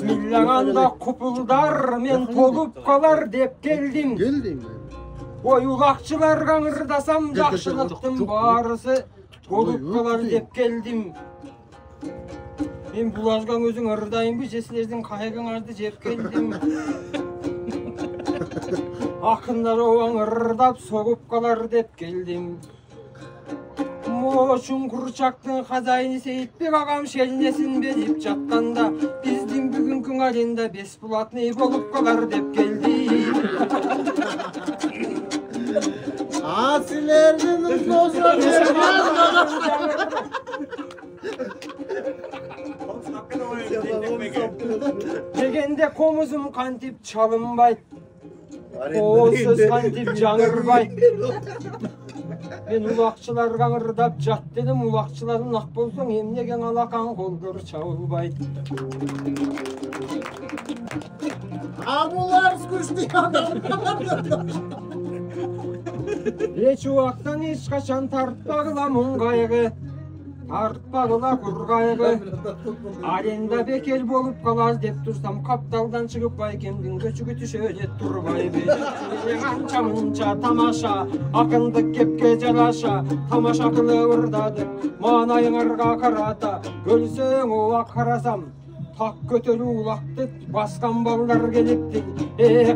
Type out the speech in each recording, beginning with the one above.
Bismillah'ında kupulдар men tolup kalar dep geldim. Oy ulakçılar kanırdasam jakşılıktın barısı bolup kalar dep geldim. Men bulaşgan özüң ырдайын бе, жесілердің қайғыңарды жеп келдім. Ақындар оған ырдап соғып қалар деп келдім. Moşun kurçaktın hazayını Seyitbek ağam şelindesin berip жатқанда Bizдің бүгінкің аренда бесплатный болып қалар деп келдім. Asilerden uzun Дегенде комузым кантип чалынбайт, Оосыз кантип жаңырбайт. Мен улакчыларга ырдап жат дедим, улакчыларың ак болсоң эмнеген алакаң колдор чабылбайт. Абулар скучный адамдар. Эч убактан эч качан тартпагыла муң кайгы, тартпагыла кур кайгы. Аренда бекер болуп калар деп турсам, капталдан чыгып байкемдин көчүгү түшө турбайбы. Анча мынча тамаша, акындык кепке жараша, тамаша кылып ырдадык, маанайыңарга карата. Көрсөң оба карасам, так көтөрүү улакты баскан балдар келипти.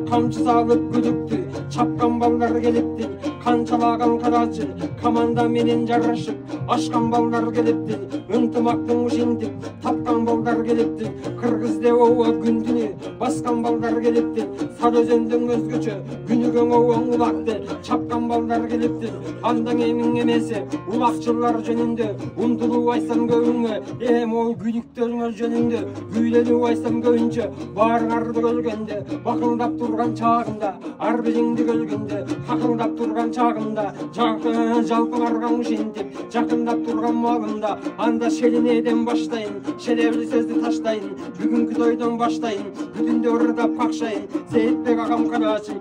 Камчы салып күдүктү чапкан балдар келипти. Канчалаган карачы команда менен жарашып ашкан балдар келипти. Ынтымактын ушинтип тапкан балдар келипти. Кыргыз деп ооба күндүнү баскан балдар келипти. Сары өзөндүн өзгөчө күнүгөң оң улакты чапкан балдар келипти. Андан эмиң эмесе улакчылар жөнүндө умтулуп айсам көбүңө, ой күдүктөрүңөр жөнүндө күйлөнүп айсам көбүнчө. Баарыңарды көргөндө бакылдап турган чагында, ар бириңди көргөндө такылдап турган чагында, жалпыңарга ушинтип жакындап турган маалымда, анда шелинеден баштайын, шелебли сөздү таштайын, бүгүнкү тойдон баштайын, бүтүндө ырдап какшайын. Сейитбек агам карачы,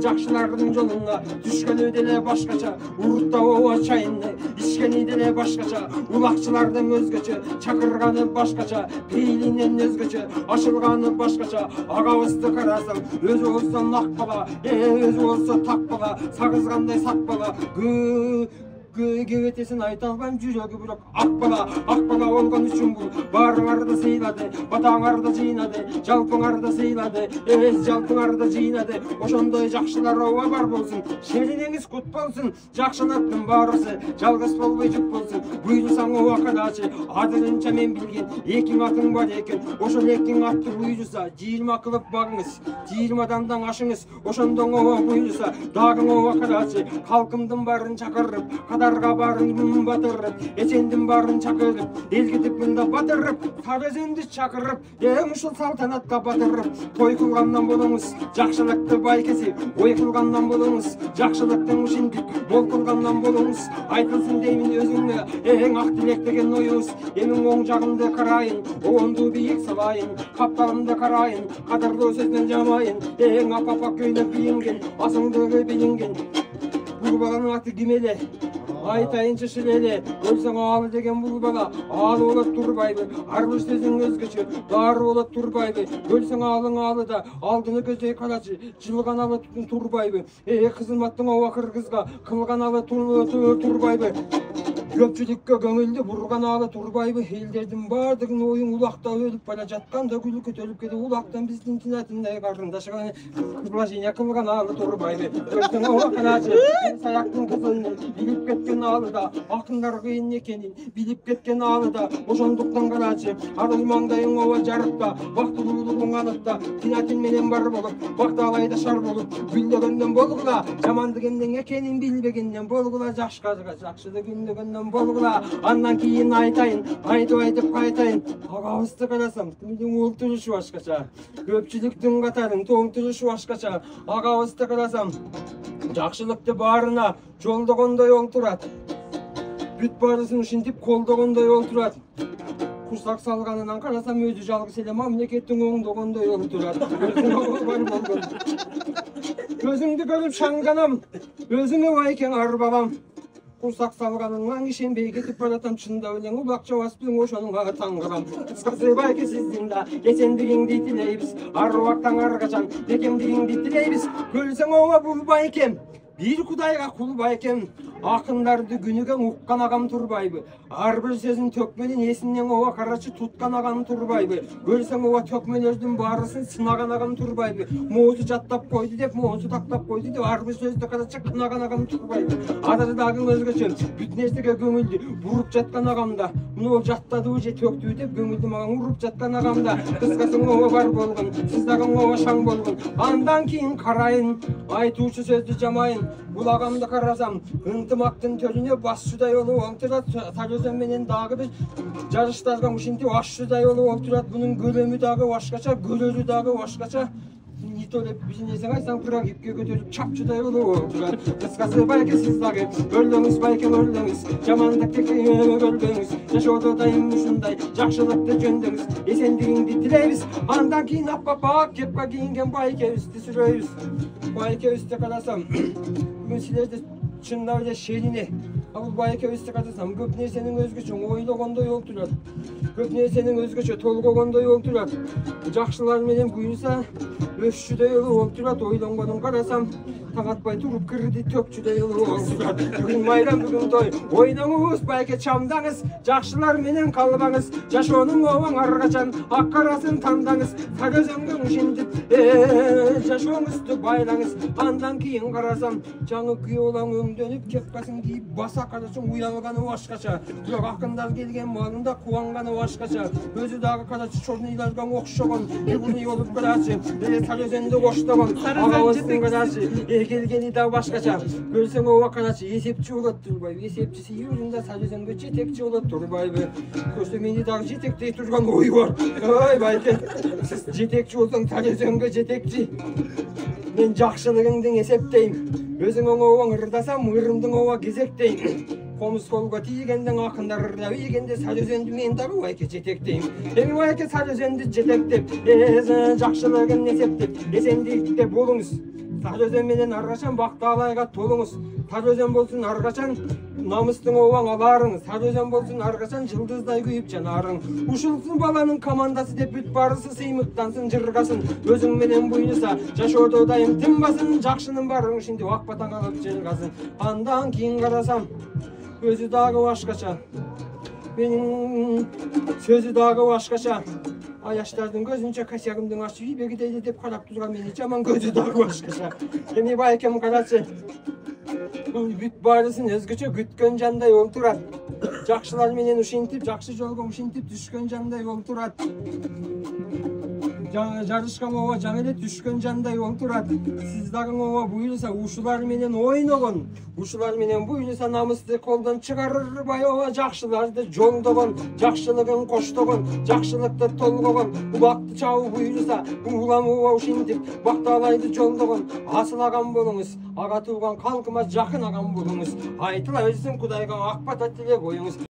жакшылардын жолуна түшкөнү деле башкача, урutta ооба чайынды ичкени деле башкача, улакчылардын өзгөчө, чакырганы башкача, пейлинен өзгөчө, ашылганы башкача. Агабызды карасаң, өзү болсо нак бала, өзү болсо так бала, сагызгандай сак бала. Кебетесин айта албайм, жүрөгү бирок ак бала болгон үчүн бул баарыңарды сыйлады, батаңарды жыйнады, жалпыңарды сыйлады, жалпыңарды жыйнады. Ошондой жакшылар ооба бар болсун, шеринеңиз кут болсун, жакшылыктын баарысы жалгыз болбой жүк болсун. Буйрусаң ооба кадачы, адырынча мен билген экиң атың бар экен. Ошол экиң атты буйруса 20 кылып багыңыз, 20 адамдан ашыңыз. Ошондон ооба буйруса дагың ооба кадачы, калкымдын баарын чакырып, кадарга баарын батырып, эчендин баарын чакырып, элгитип мында батырып, сары өзөндү чакырып, ушул салтанатка батырып. Той кылгандан болуңуз, жакшылыкты байкесип, ой кылгандан болуңуз, жакшылыктын ушинтип, мол кылгандан болуңуз. Айтылсын деймин өзүңө эң ак тилек деген оюбуз. Эмиң оң жагымды карайын, оңду бийик салайын, капталымды карайын, кадырлуу сөздөн жамайын. Эң апапак көйнөк кийинген, асыңдыгы билинген бул баланын аты ким эле? Айтайынчы шилеле, өлсөң алы деген бул бала, алы болот турбайбы, арбыз сөзүң өзгөчө, дары болот турбайбы. Өлсөң алың алыда, алдыны көздөй карачы, жылган алы турбайбы. Кызматтың ооба кыргызга кылган алы турбайбы. Көпчүлүккө көңүлдү бурган алы турбайбы. Элдердин баардыгынын оюң улакта өлүп бара жатканда күлүп көтөрүп келип, улактан биздин тинатындай карындашка предложение кылган алы турбайбы. Өлсөң ооба карачы, саяктын кызын билип кеткен алыда, акындар кыйын экенин билип кеткен алыда. Ошондуктан карачы, арыл маңдайың ооба жарыкта, бактылуулугуң аныкта. Тинатың менен бар болуп, бакталайда шар болуп, күндөгөндөн болгула, жамандык эмне экенин билбегенден болгула, жакшылык күндөгөндөн болгула. Андан кийин айтайын, айтып кайтайын. Агабызды карасам, тилдин уул турушу башкача, көпчүлүктүн катарын тоң турушу башкача. Агабызды карасам, жакшылыкты баарына жолдогондой олтурат, бүт баарысын ушинтип колдогондой олтурат. Курсак салганынан карасам, өзү жалгыз эле мамлекеттин оңдогондой олтурат. Көзүңдү көрүп шаңганам, өзүңө байкең ар балам. Курсак салганыңан ишенбей кетип баратам, чында элең убакча басыптың ошонуңа таңгырам. Кыскасы байке сиздин да эсендигиңди тилейбиз, ар убактан аргачан бекемдигиңди тилейбиз. Көрсөң ооба бул байкем бир Кудайга кул байкем, акындарды күнүгөн уккан агам турбайбы, ар бир сөзүн төкмөнүн эсинен ооба карачы туткан агам турбайбы. Көрсөң ооба төкмөлөрдүн баарысын сынаган агам турбайбы, моосу жаттап койду деп, моосу тактап койду деп ар бир сөздү карачы кынаган агам турбайбы. Адырдагы өзгөчө бүт нерсеге көңүлдү буруп жаткан агамда, муну жаттадыбы же төктүбү деп көңүлдү мага уруп жаткан агамда. Кыскасы ооба бар болгон, сиз дагы ооба шаң болгон. Андан кийин карайын, айтуучу сөздү жамайын. Бул агамды карасам, ынтымактын төрүнө басчудай болуп олтурат. Сарөзөн менен дагы бир жарыштарга ушинтип ашчудай болуп олтурат. Бунун көрөмү дагы башкача, көрөрү дагы башкача. Не то деп биз несең айтсаң, пырак ипке көтөрүп чапчудай болуп олтурат. Кыскасы байке сиз дагы өрлөңүз, байке өрлөңүз, жамандыкты көрбөңүз. Жашоодо дайым ушундай жакшылыкты жөндөңүз. Эсендигиңди тилейбиз. Андан кийин аппак кепка кийинген байкебизди сүрөйбүз. Байкебизди карасам, бүгүн силерди чындап эле шерине. Бул байкебизди карасам, көп нерсенин өзгөчө ойлогондой олтурат. Көп нерсенин өзгөчө толгогондой олтурат. Жакшылар менен буюрса өшчүдөй болуп олтурат. Ойлонгонун карасам, таң атпай туруп кырды төкчүдөй болуп олтурат. Бүгүн майрам, бүгүн той. Ойноңуз байке чамдаңыз, жакшылар менен калбаңыз. Жашоонун обаң ар качан ак карасын тандаңыз. Сарөзөнгө ушинтип жашооңузду байлаңыз. Андан кийин карасам, жаңы күйөө балаң өңдөнүп кепкасын кийип баса карачың уялганы башкача. Бирок акындар келген маалында кубанганы башкача. Өзү дагы карачы чорныйларга окшогон, бүгүн болуп карачы. Сарөзөндү коштогон, агабыздын карачы. Келгени да башкача. Көрсөң оба карачы эсепчи болот турбайбы. Эсепчиси июлунда Сарөзөнгө жетекчи болот турбайбы. Көрсө мени дагы жетектей турган ой бар. Ой байке, сиз жетекчи болсоң Сарөзөнгө жетекчи. Мен жакшылыгыңды эсептейм. Өзүңө оба ырдасам, ырымдың оба кезектейм. Комуз колго тийгенден акындар ырдап ийгенде Сарөзөндү мен дагы байке жетектейм. Эми байке Сарөзөндү жетектеп, жакшылыгын эсептеп, эсендикте болуңуз. Сарөзөн менен ар качан бакталайга толуңуз. Сарөзөн болсун ар качан намыстың обаң аларың. Сарөзөн болсун ар качан жылдыздай күйүп жанарың. Ушулсун баланын командасы деп бүт барысы сыймыктансын, жыргасын. Өзүң менен буйнуса жашоодо дайым тынбасын. Жакшынын барын ушинтип ак батаң алып жыргасын. Андан кийин карасам, өзү дагы башкача. Менин сөзү дагы башкача. Аяштардын көзүнчө косягымдын ачып ийбеги дейли деп карап турган мени жаман көзү дагы башкача. Эми байкем карачы. Бул бүт баарысын өзгөчө күткөн жандай олтурат. Жакшылар менен ушинтип, жакшы жолго ушинтип түшкөн жандай олтурат. Жарышкан оба жаңы эле түшкөн жандай олтурат. Сиз дагы оба буйруса ушулар менен ойногон. Ушулар менен буйруса намысты колдон чыгарырбай оба жакшыларды жолдогон, жакшылыгын коштогон, жакшылыкты толгогон. Убакты чабып буйруса, улам оба ушинтип бакталайды жолдогон. Асыл агам болуңуз, ага тууган калкыма жакын агам болуңуз. Айтыла берсин Кудайга ак бата тилеп коюңуз.